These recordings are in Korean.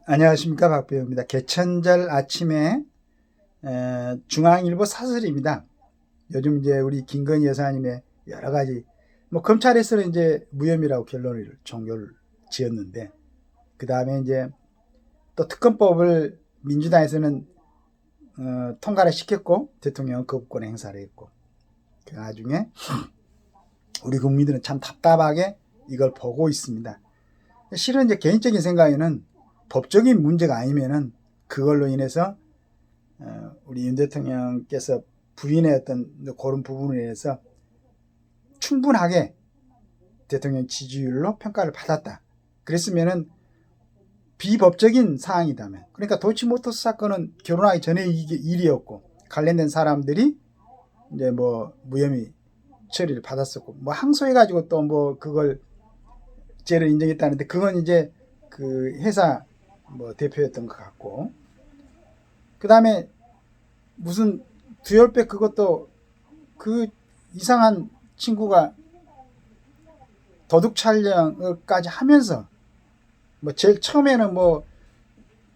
안녕하십니까, 박배우입니다. 개천절 아침에 중앙일보 사설입니다. 요즘 이제 우리 김건희 여사님의 여러 가지 검찰에서는 이제 무혐의라고 결론을 종결을 지었는데, 그 다음에 이제 또 특검법을 민주당에서는 통과를 시켰고 대통령은 거부권 행사를 했고, 그 나중에 우리 국민들은 참 답답하게 이걸 보고 있습니다. 실은 이제 개인적인 생각에는 법적인 문제가 아니면은 그걸로 인해서 우리 윤 대통령께서 부인의 어떤 그런 부분에 대해서 충분하게 대통령 지지율로 평가를 받았다. 그랬으면은 비법적인 사항이다면, 그러니까 도이치모터스 사건은 결혼하기 전에 일이었고 관련된 사람들이 이제 무혐의 처리를 받았었고, 항소해가지고 또 그걸 죄를 인정했다는데, 그건 이제 그 회사 대표였던 것 같고, 그 다음에 무슨 두열백 그것도 그 이상한 친구가 도둑 촬영까지 하면서 제일 처음에는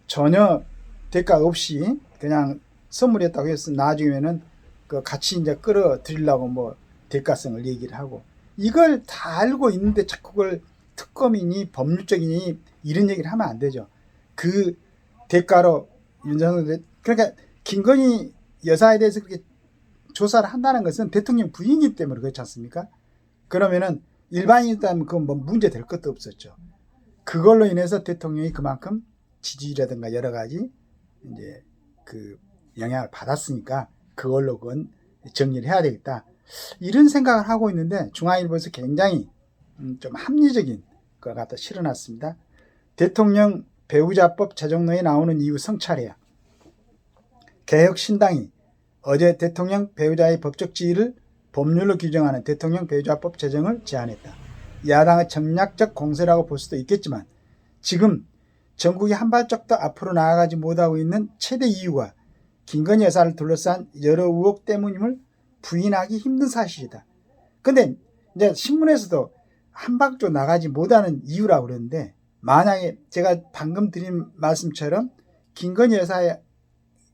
전혀 대가 없이 그냥 선물했다고 해서 나중에는 그 같이 이제 끌어들이려고 대가성을 얘기를 하고, 이걸 다 알고 있는데 자꾸 그걸 특검이니 법률적이니 이런 얘기를 하면 안 되죠. 그 대가로 윤석열, 그러니까 김건희 여사에 대해서 그렇게 조사를 한다는 것은 대통령 부인이기 때문에 그렇지 않습니까? 그러면은 일반인이라면 그건 문제 될 것도 없었죠. 그걸로 인해서 대통령이 그만큼 지지율이라든가 여러 가지 이제 그 영향을 받았으니까 그걸로 그건 정리를 해야 되겠다, 이런 생각을 하고 있는데, 중앙일보에서 굉장히 좀 합리적인 걸 갖다 실어놨습니다. 대통령 배우자법 제정론에 나오는 이유 성찰해야. 개혁신당이 어제 대통령 배우자의 법적 지위를 법률로 규정하는 대통령 배우자법 제정을 제안했다. 야당의 전략적 공세라고 볼 수도 있겠지만, 지금 전국이 한 발짝 더 앞으로 나아가지 못하고 있는 최대 이유가 김건희 여사를 둘러싼 여러 의혹 때문임을 부인하기 힘든 사실이다. 근데 이제 신문에서도 한 발짝 나가지 못하는 이유라고 그러는데, 만약에 제가 방금 드린 말씀처럼 김건희 여사의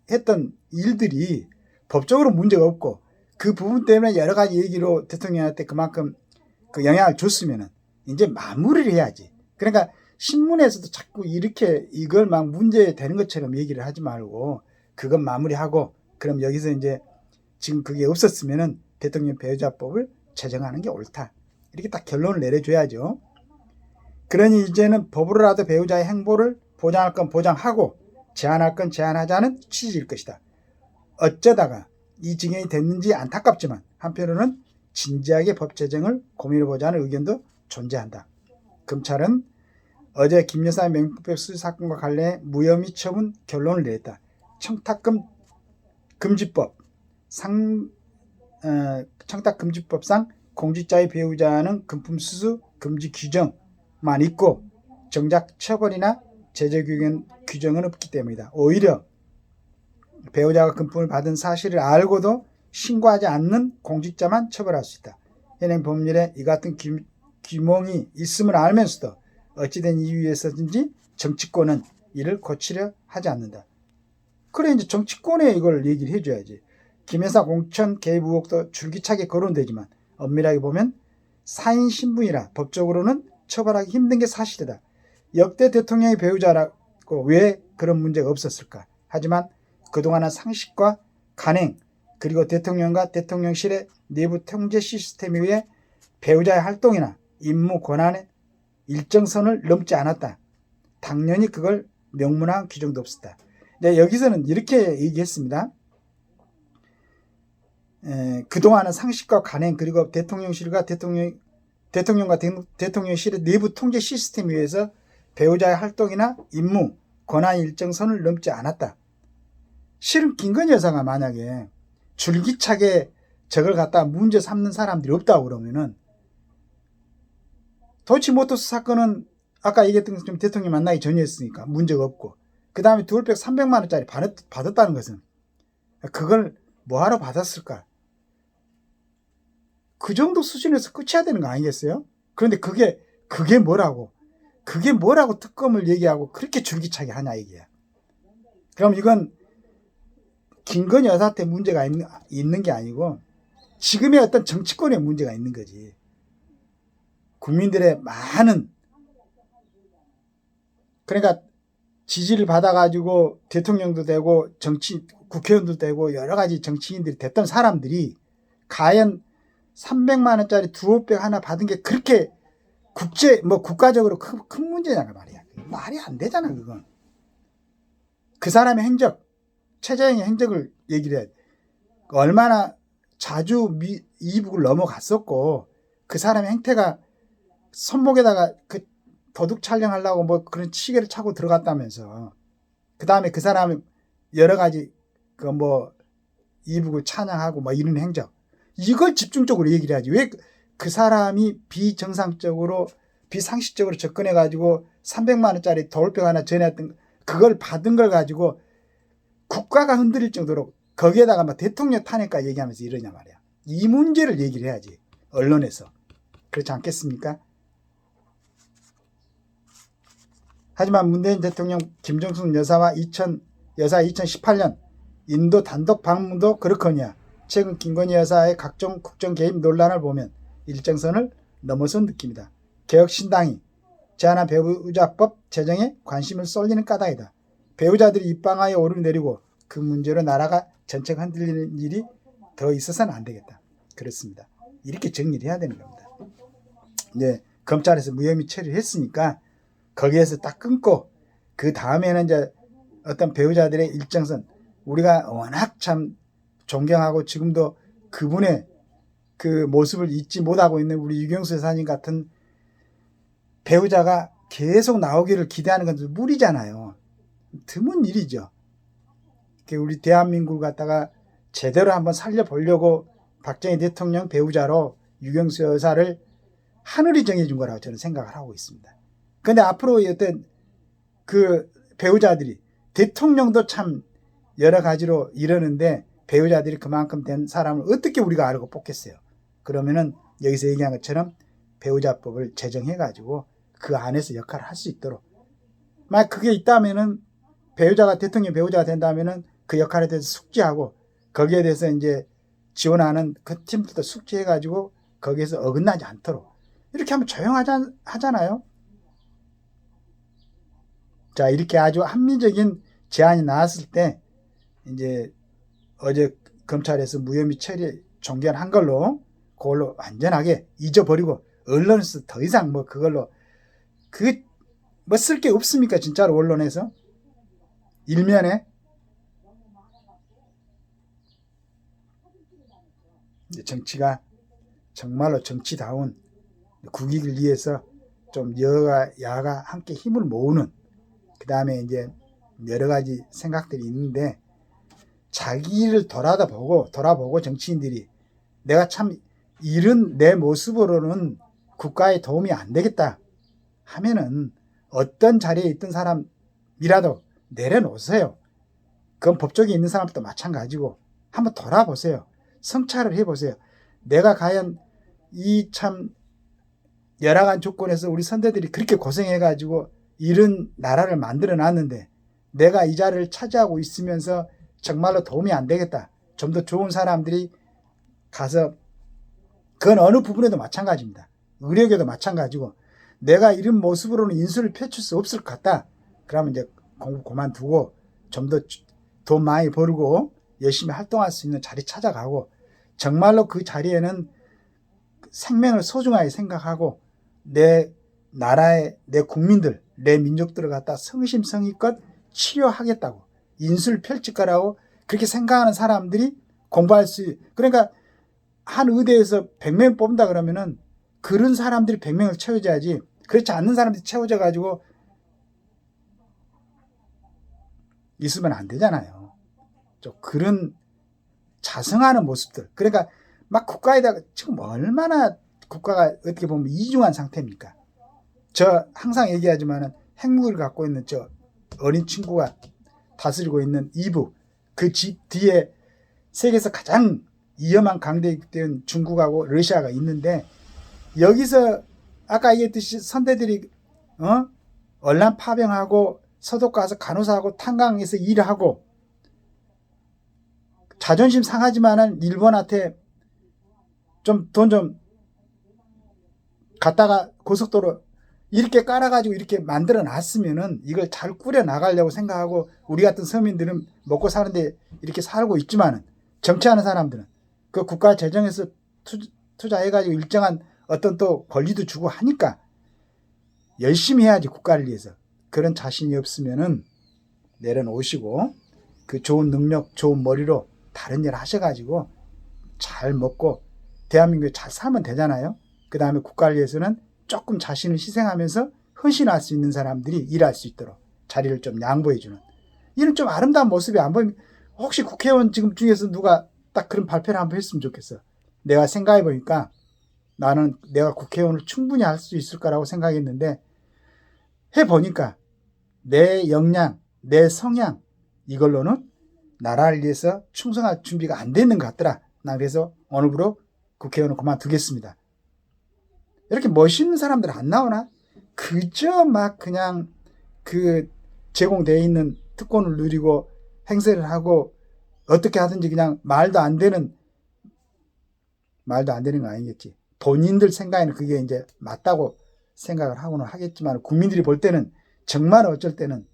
했던 일들이 법적으로 문제가 없고 그 부분 때문에 여러 가지 얘기로 대통령한테 그만큼 그 영향을 줬으면은 이제 마무리를 해야지. 그러니까 신문에서도 자꾸 이렇게 이걸 막 문제 되는 것처럼 얘기를 하지 말고 그건 마무리하고, 그럼 여기서 이제 지금 그게 없었으면은 대통령 배우자법을 제정하는 게 옳다, 이렇게 딱 결론을 내려줘야죠. 그러니 이제는 법으로라도 배우자의 행보를 보장할 건 보장하고 제한할 건 제한하자는 취지일 것이다. 어쩌다가 이 지경이 됐는지 안타깝지만 한편으로는 진지하게 법 제정을 고민해보자는 의견도 존재한다. 검찰은 어제 김 여사의 명품백 수수 사건과 관련해 무혐의 처분 결론을 내렸다. 청탁금 금지법 청탁금지법상 공직자의 배우자는 금품 수수 금지 규정만 있고 정작 처벌이나 제재 규정은 없기 때문이다. 오히려 배우자가 금품을 받은 사실을 알고도 신고하지 않는 공직자만 처벌할 수 있다. 현행 법률에 이 같은 규몽이 있음을 알면서도 어찌된 이유에서든지 정치권은 이를 고치려 하지 않는다. 그래, 이제 정치권에 이걸 얘기를 해줘야지. 김 여사 공천 개입 의혹도 줄기차게 거론되지만 엄밀하게 보면 사인 신분이라 법적으로는 처벌하기 힘든 게 사실이다. 역대 대통령의 배우자라고 왜 그런 문제가 없었을까? 하지만 그동안은 상식과 간행, 그리고 대통령과 대통령실의 내부 통제 시스템에 의해 배우자의 활동이나 임무 권한의 일정선을 넘지 않았다. 당연히 그걸 명문화한 규정도 없었다. 네, 여기서는 이렇게 얘기했습니다. 그동안은 상식과 간행, 그리고 대통령실과 대통령과 대통령실의 내부 통제 시스템에 의해서 배우자의 활동이나 임무, 권한 일정선을 넘지 않았다. 실은 김건희 여사가 만약에 줄기차게 저걸 갖다 문제 삼는 사람들이 없다고 그러면은, 도이치모터스 사건은 아까 얘기했던 것처럼 대통령 만나기 전이었으니까 문제가 없고, 그 다음에 두얼백 300만 원짜리 받았다는 것은 그걸 뭐하러 받았을까? 그 정도 수준에서 끝이야 되는 거 아니겠어요? 그런데 그게 뭐라고? 그게 뭐라고 특검을 얘기하고 그렇게 줄기차게 하냐 이게. 그럼 이건 김건희 여사한테 문제가 있는 게 아니고 지금의 어떤 정치권에 문제가 있는 거지. 국민들의 많은, 그러니까 지지를 받아가지고 대통령도 되고 국회의원도 되고 여러 가지 정치인들이 됐던 사람들이 과연 300만 원짜리 두어백 하나 받은 게 그렇게 국가적으로 큰 문제냐가 말이야. 말이 안 되잖아 그건. 그 사람의 행적, 최재형의 행적을 얘기를 해. 얼마나 자주 이북을 넘어갔었고 그 사람의 행태가 손목에다가 그 도둑 촬영하려고 뭐 그런 시계를 차고 들어갔다면서. 그 다음에 그 사람이 여러 가지 이북을 찬양하고 뭐 이런 행적. 이걸 집중적으로 얘기를 해야지. 왜 그 사람이 비상식적으로 접근해가지고 300만 원짜리 돌백 하나 전해왔던 그걸 받은 걸 가지고 국가가 흔들릴 정도로 거기에다가 막 대통령 탄핵까지 얘기하면서 이러냐 말이야. 이 문제를 얘기를 해야지. 언론에서. 그렇지 않겠습니까? 하지만 문재인 대통령 김정숙 여사와 2018년 인도 단독 방문도 그렇거니와 최근 김건희 여사의 각종 국정 개입 논란을 보면 일정선을 넘어선 느낌이다. 개혁신당이 제안한 배우자법 제정에 관심을 쏠리는 까닭이다. 배우자들이 입방아에 오르내리고 그 문제로 나라가 전체가 흔들리는 일이 더 있어서는 안 되겠다. 그렇습니다. 이렇게 정리를 해야 되는 겁니다. 이제 검찰에서 무혐의 처리를 했으니까 거기에서 딱 끊고 그 다음에는 이제 어떤 배우자들의 일정선, 우리가 워낙 참 존경하고 지금도 그분의 그 모습을 잊지 못하고 있는 우리 유경수 여사님 같은 배우자가 계속 나오기를 기대하는 건 무리잖아요. 드문 일이죠. 우리 대한민국을 갖다가 제대로 한번 살려보려고 박정희 대통령 배우자로 유경수 여사를 하늘이 정해준 거라고 저는 생각을 하고 있습니다. 그런데 앞으로 어떤 그 배우자들이 대통령도 참 여러 가지로 이러는데 배우자들이 그만큼 된 사람을 어떻게 우리가 알고 뽑겠어요. 그러면은 여기서 얘기한 것처럼 배우자법을 제정해가지고 그 안에서 역할을 할 수 있도록, 만약 그게 있다면은 대통령 배우자가 된다면은 그 역할에 대해서 숙지하고 거기에 대해서 이제 지원하는 그 팀들도 숙지해가지고 거기에서 어긋나지 않도록 이렇게 하면 조용하잖아요. 자, 이렇게 아주 합리적인 제안이 나왔을 때 이제 어제 검찰에서 무혐의 처리 종결한 걸로 그걸로 완전하게 잊어버리고 언론에서 더 이상 그걸로 쓸 게 없습니까? 진짜로 언론에서 일면에 정치가 정말로 정치다운 국익을 위해서 좀 야가 함께 힘을 모으는, 그 다음에 이제 여러 가지 생각들이 있는데 자기를 돌아보고 정치인들이 내가 참 이런 내 모습으로는 국가에 도움이 안 되겠다 하면은 어떤 자리에 있던 사람이라도 내려놓으세요. 그건 법조계에 있는 사람도 마찬가지고 한번 돌아보세요. 성찰을 해보세요. 내가 과연 이 참 열악한 조건에서 우리 선대들이 그렇게 고생해가지고 이런 나라를 만들어 놨는데 내가 이 자리를 차지하고 있으면서 정말로 도움이 안 되겠다. 좀 더 좋은 사람들이 가서, 그건 어느 부분에도 마찬가지입니다. 의료계도 마찬가지고 내가 이런 모습으로는 인수를 펼칠 수 없을 것 같다. 그러면 이제 공부 그만두고 좀 더 돈 많이 벌고 열심히 활동할 수 있는 자리 찾아가고, 정말로 그 자리에는 생명을 소중하게 생각하고 내 나라의 내 국민들, 내 민족들을 갖다 성심성의껏 치료하겠다고, 인수를 펼칠 거라고 그렇게 생각하는 사람들이 공부할 수, 그러니까 한 의대에서 100명 뽑는다 그러면은 그런 사람들이 100명을 채워줘야지, 그렇지 않는 사람들이 채워져 가지고 있으면 안 되잖아요. 좀 그런 자성하는 모습들. 그러니까 막 국가에다가 지금 얼마나 국가가 어떻게 보면 이중한 상태입니까? 저 항상 얘기하지만은 핵무기를 갖고 있는 저 어린 친구가 다스리고 있는 이북, 그 집 뒤에 세계에서 가장 위험한 강대국된 중국하고 러시아가 있는데, 여기서 아까 얘기했듯이 선대들이 얼란 파병하고 서독 가서 간호사하고 탄광에서 일하고 자존심 상하지만은 일본한테 좀 돈 좀 갖다가 고속도로 이렇게 깔아가지고 이렇게 만들어 놨으면은 이걸 잘 꾸려 나가려고 생각하고 우리 같은 서민들은 먹고 사는데 이렇게 살고 있지만은 정치하는 사람들은 그 국가 재정에서 투자해가지고 일정한 어떤 또 권리도 주고 하니까 열심히 해야지 국가를 위해서. 그런 자신이 없으면은 내려놓으시고 그 좋은 능력, 좋은 머리로 다른 일 하셔가지고 잘 먹고 대한민국에 잘 살면 되잖아요. 그 다음에 국가를 위해서는 조금 자신을 희생하면서 헌신할 수 있는 사람들이 일할 수 있도록 자리를 좀 양보해주는 이런 좀 아름다운 모습이 안 보이면 혹시 국회의원 지금 중에서 누가 딱 그런 발표를 한번 했으면 좋겠어. 내가 생각해 보니까 나는 내가 국회의원을 충분히 할 수 있을 거라고 생각했는데 해보니까 내 역량, 내 성향 이걸로는 나라를 위해서 충성할 준비가 안 되는 것 같더라. 나 그래서 오늘부로 국회의원을 그만두겠습니다. 이렇게 멋있는 사람들 안 나오나? 그저 막 그냥 그 제공되어 있는 특권을 누리고 행세를 하고 어떻게 하든지 그냥 말도 안 되는 거 아니겠지. 본인들 생각에는 그게 이제 맞다고 생각을 하고는 하겠지만 국민들이 볼 때는 정말 어쩔 때는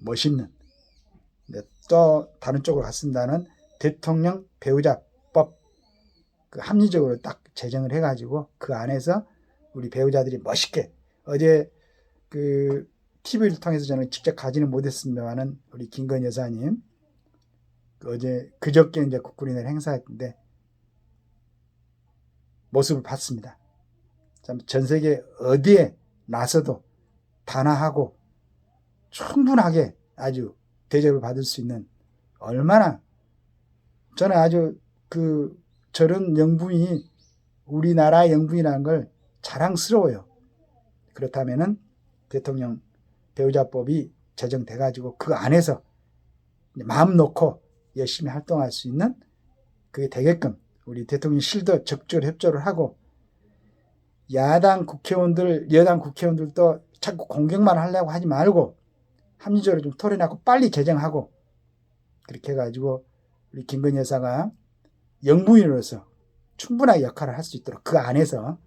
멋있는 또 다른 쪽으로 갔습니다는 대통령 배우자법 그 합리적으로 딱 제정을 해가지고 그 안에서 우리 배우자들이 멋있게 어제 그 TV를 통해서 저는 직접 가지는 못했습니다만은 우리 김건희 여사님 어제 그저께 이제 국군인을 행사했는데 모습을 봤습니다. 전 세계 어디에 나서도 단아하고 충분하게 아주 대접을 받을 수 있는 얼마나 저는 아주 저런 영분이 우리나라의 영분이라는 걸 자랑스러워요. 그렇다면은 대통령 배우자법이 제정돼 가지고 그 안에서 마음 놓고 열심히 활동할 수 있는 그게 되게끔 우리 대통령실도 적극적으로 협조를 하고 야당 국회의원들, 여당 국회의원들도 자꾸 공격만 하려고 하지 말고 합리적으로 좀 토론하고 빨리 제정하고 그렇게 해가지고 우리 김건희 여사가 영부인으로서 충분하게 역할을 할 수 있도록 그 안에서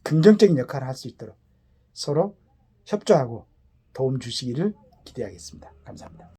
긍정적인 역할을 할 수 있도록 서로 협조하고 도움 주시기를 기대하겠습니다. 감사합니다.